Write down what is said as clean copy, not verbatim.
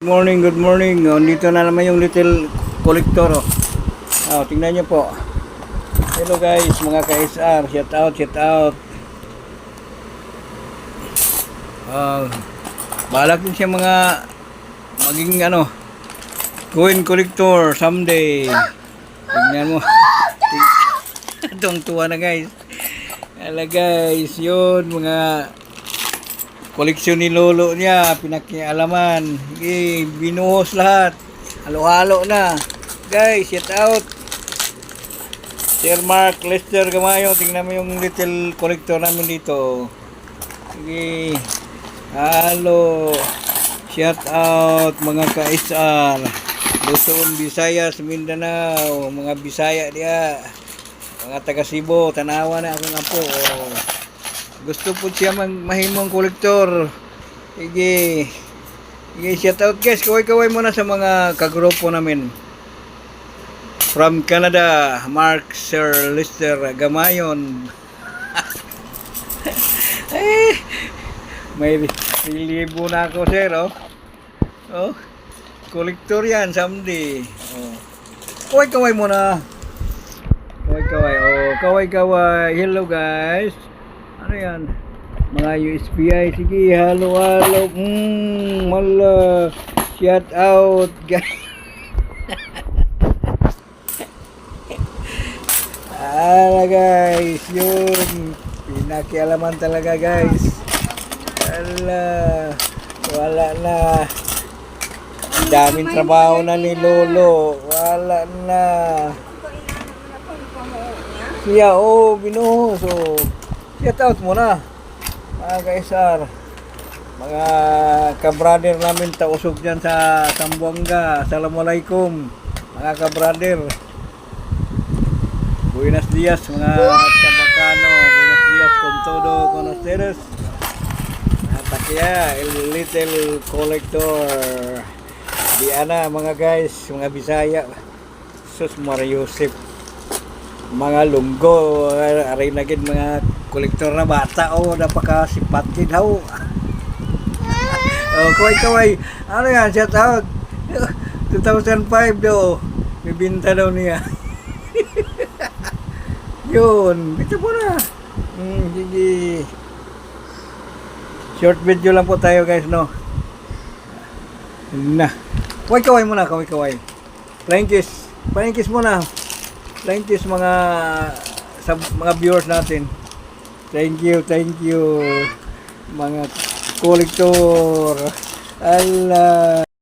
Good morning. Dito na naman yung little collector. Tingnan nyo po. Hello guys, mga ka-SR. Shout out. Balak din siya mga maging coin collector someday. Tingnan mo. Itong tuwa na guys. Hala guys, yun mga koleksyon ni lolo niya, pinakialaman. Binuhos lahat. Halo-halo na. Guys, shout out. Sir Mark Lester Gamayo, tingnan mo yung little collector namin dito. Sige. Halo. Shout out mga ka-SR. Luzon, Visayas, Mindanao, mga Bisaya dia. Mga taga Cebu, tanawa na akong apo. Gusto po siya mahimong kolektor. Sige, shout out guys. Kaway-kaway muna sa mga kagrupo namin. From Canada, Mark Sir Lester Gamayon. May libo na ako sir. Kolektor yan someday. Kaway-kaway muna. Kaway-kaway. Hello guys. Ano yan? Mga USPI. Sige, halo. Mala. Shout out, guys. Guys. Yun. Pinakialaman talaga, guys. Wala na. Daming trabaho na ni Lolo. Wala na. Siya, binuhos. Shout out muna mga ka-SR, mga kabrader namin tausog dyan sa Zamboanga. Assalamualaikum mga kabrader. Buenos dias mga Chabacano. Buenos dias con todo con ustedes. Takya el little collector Diana mga guys, mga Bisaya. Sus Mariusip, mga lunggo aray na gid mga kolektor na bata. Napakasipat gid haw. Kaway. Ano yan? Shout out. 2005 daw. May binta daw niya. Yun. Ito po na. Sige. Short video lang po tayo guys, no? Kaway muna. Flying kiss muna. Flying kiss sa mga viewers natin. Thank you mga kolektor. Allah.